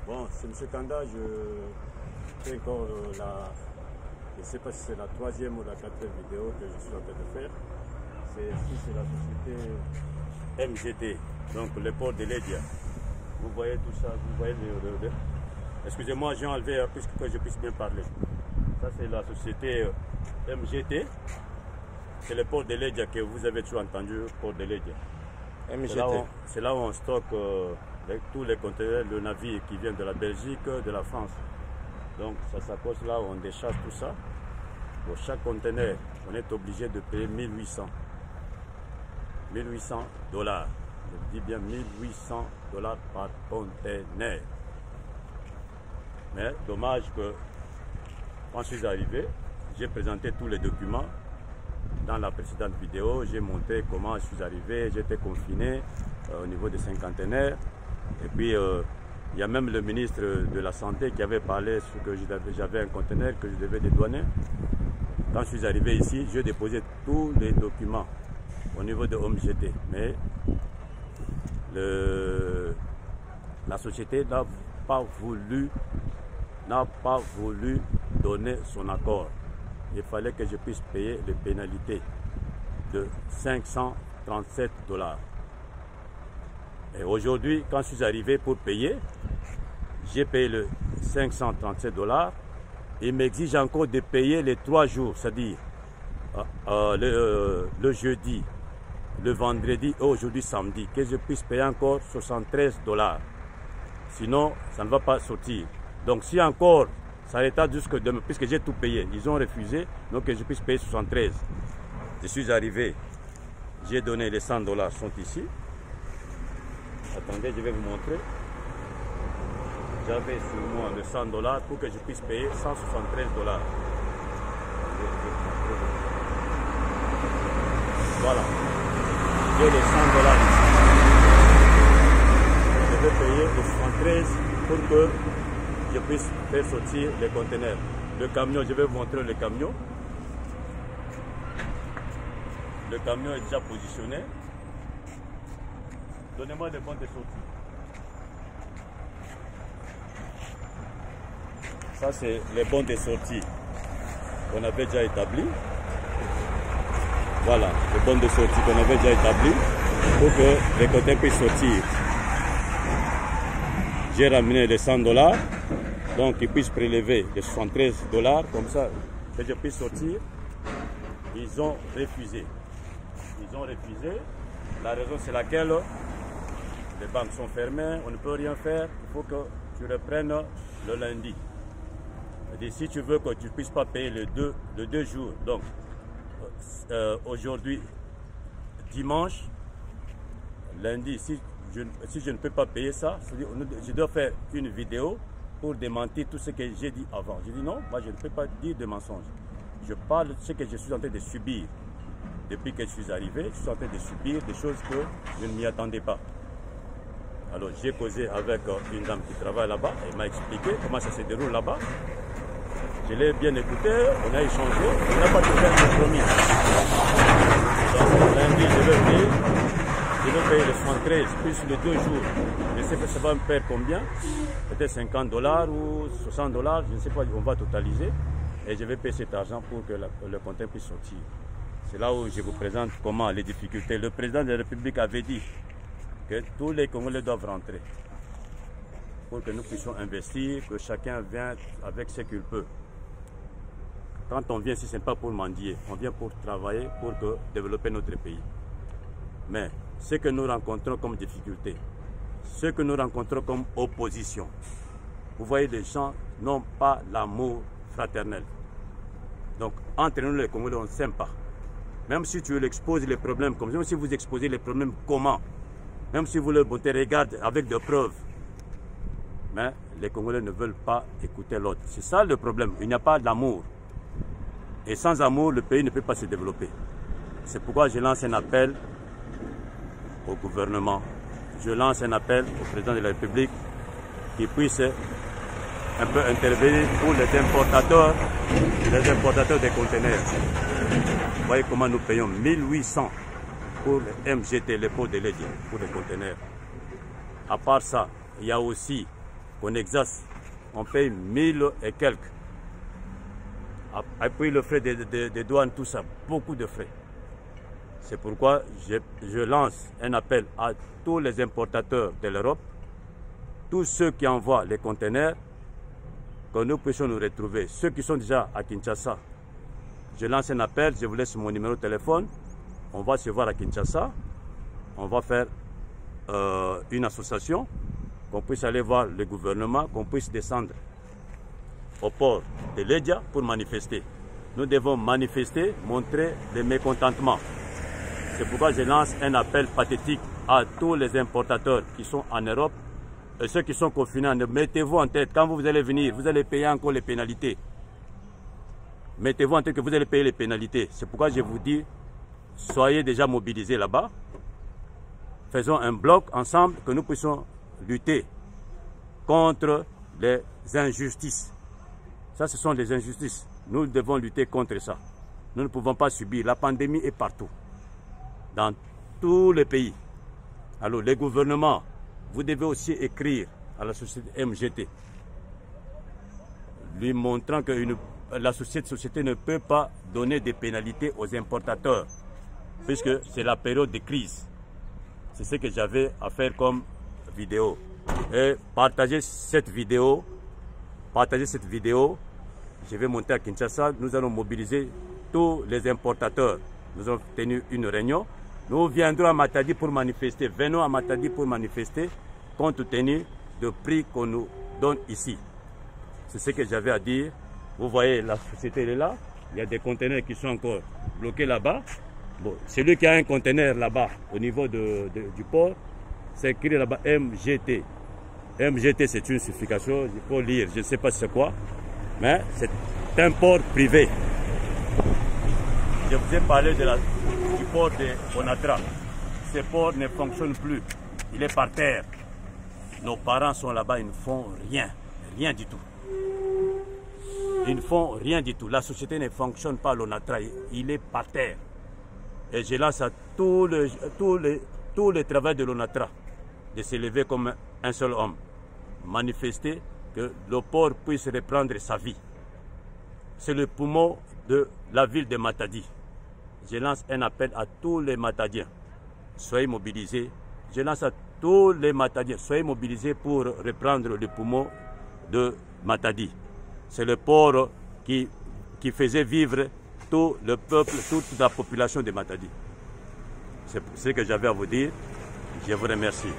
Bon, c'est M. Kanda, je fais encore je ne sais pas si c'est la 3e ou la 4e vidéo que je suis en train de faire. C'est la société MGT, donc le port de Ledia. Vous voyez tout ça, vous voyez le... Excusez-moi, j'ai enlevé puisque que je puisse bien parler. Ça c'est la société MGT. C'est le port de Ledia que vous avez toujours entendu, port de Ledia. MGT. C'est là où on stocke tous les conteneurs, le navire qui vient de la Belgique, de la France. Donc ça s'accroche là où on décharge tout ça. Pour chaque conteneur, on est obligé de payer 1800 $. Je dis bien 1800 $ par conteneur. Mais dommage que quand je suis arrivé, j'ai présenté tous les documents. Dans la précédente vidéo, j'ai montré comment je suis arrivé, j'étais confiné au niveau des cinquantenaires. Et puis, il y a même le ministre de la Santé qui avait parlé sur que j'avais un conteneur que je devais dédouaner. Quand je suis arrivé ici, j'ai déposé tous les documents au niveau de MGT. Mais la société n'a pas voulu donner son accord. Il fallait que je puisse payer les pénalités de 537 $. Et aujourd'hui, quand je suis arrivé pour payer, j'ai payé le 537 $. Il m'exige encore de payer les 3 jours, c'est-à-dire le jeudi, le vendredi et aujourd'hui samedi, que je puisse payer encore 73 $. Sinon, ça ne va pas sortir. Donc si encore ça retarde jusque demain, puisque j'ai tout payé, ils ont refusé, donc que je puisse payer 73. Je suis arrivé, j'ai donné les 100 $, sont ici. Attendez, je vais vous montrer. J'avais sur moi le 100 $ pour que je puisse payer 173 $. Voilà. J'ai les 100 $ ici. Je vais payer les 73 pour que je puisse faire sortir les conteneurs. Le camion, je vais vous montrer le camion. Le camion est déjà positionné. Donnez-moi les bons de sortie. Ça, c'est les bons de sortie qu'on avait déjà établis. Voilà, les bons de sortie qu'on avait déjà établis pour que les conteneurs puissent sortir. J'ai ramené les 100 $, donc ils puissent prélever les 73 $, comme ça, que je puisse sortir. Ils ont refusé. Ils ont refusé. La raison, c'est laquelle les banques sont fermées, on ne peut rien faire. Il faut que tu reprennes le lundi. Et si tu veux que tu ne puisses pas payer les deux jours, donc aujourd'hui, dimanche, lundi, si je ne peux pas payer ça, je dois faire une vidéo pour démentir tout ce que j'ai dit avant. J'ai dit non, moi je ne peux pas dire de mensonges. Je parle de ce que je suis en train de subir. Depuis que je suis arrivé, je suis en train de subir des choses que je ne m'y attendais pas. Alors j'ai causé avec une dame qui travaille là-bas, elle m'a expliqué comment ça se déroule là-bas. Je l'ai bien écouté, on a échangé, on n'a pas trouvé un compromis. Donc lundi, je vais payer le 73 plus les 2 jours. Je sais que ça va me faire combien, peut-être 50 $ ou 60 $, je ne sais pas, on va totaliser. Et je vais payer cet argent pour que le conteneur puisse sortir. C'est là où je vous présente comment les difficultés. Le président de la République avait dit que tous les Congolais doivent rentrer pour que nous puissions investir, que chacun vienne avec ce qu'il peut. Quand on vient ici, ce n'est pas pour mendier, on vient pour travailler, pour développer notre pays. Mais ce que nous rencontrons comme difficulté, ce que nous rencontrons comme opposition, vous voyez, les gens n'ont pas l'amour fraternel. Donc, entre nous les Congolais, on ne s'aime pas. Même si tu exposes les problèmes comme ça, même si vous exposez les problèmes comment, même si vous le regardez avec des preuves, mais les Congolais ne veulent pas écouter l'autre. C'est ça le problème, il n'y a pas d'amour. Et sans amour, le pays ne peut pas se développer. C'est pourquoi je lance un appel au gouvernement. Je lance un appel au président de la République qui puisse un peu intervenir pour les importateurs des conteneurs. Vous voyez comment nous payons 1800 pour le MGT, les pots de Ledia, pour les conteneurs. À part ça, il y a aussi qu'on exerce, on paye 1000 et quelques. Après le frais des douanes, tout ça, beaucoup de frais. C'est pourquoi je lance un appel à tous les importateurs de l'Europe, tous ceux qui envoient les conteneurs, que nous puissions nous retrouver. Ceux qui sont déjà à Kinshasa, je lance un appel, je vous laisse mon numéro de téléphone. On va se voir à Kinshasa. On va faire une association, qu'on puisse aller voir le gouvernement, qu'on puisse descendre au port de Ledia pour manifester. Nous devons manifester, montrer le mécontentement. C'est pourquoi je lance un appel pathétique à tous les importateurs qui sont en Europe et ceux qui sont confinés. Mettez-vous en tête, quand vous allez venir, vous allez payer encore les pénalités. Mettez-vous en tête que vous allez payer les pénalités. C'est pourquoi je vous dis, soyez déjà mobilisés là-bas. Faisons un bloc ensemble, que nous puissions lutter contre les injustices. Ça, ce sont des injustices. Nous devons lutter contre ça. Nous ne pouvons pas subir. La pandémie est partout, dans tous les pays. Alors, les gouvernements, vous devez aussi écrire à la société MGT, lui montrant que la société ne peut pas donner des pénalités aux importateurs, puisque c'est la période de crise. C'est ce que j'avais à faire comme vidéo. Et partagez cette vidéo. Je vais monter à Kinshasa. Nous allons mobiliser tous les importateurs. Nous avons tenu une réunion. Nous viendrons à Matadi pour manifester. Venons à Matadi pour manifester compte tenu du prix qu'on nous donne ici. C'est ce que j'avais à dire. Vous voyez, la société elle est là. Il y a des conteneurs qui sont encore bloqués là-bas. Bon, celui qui a un conteneur là-bas au niveau du port, c'est écrit là-bas MGT. MGT, c'est une signification, il faut lire, je ne sais pas c'est quoi, mais c'est un port privé. Je vous ai parlé du port de Onatra. Ce port ne fonctionne plus, il est par terre. Nos parents sont là-bas, ils ne font rien, rien du tout. Ils ne font rien du tout. La société ne fonctionne pas, l'Onatra, il est par terre. Et je lance à tout le travail de l'ONATRA de s'élever comme un seul homme. Manifester que le port puisse reprendre sa vie. C'est le poumon de la ville de Matadi. Je lance un appel à tous les Matadiens. Soyez mobilisés. Je lance à tous les Matadiens. Soyez mobilisés pour reprendre le poumon de Matadi. C'est le port qui faisait vivre tout le peuple, toute la population de Matadi. C'est ce que j'avais à vous dire. Je vous remercie.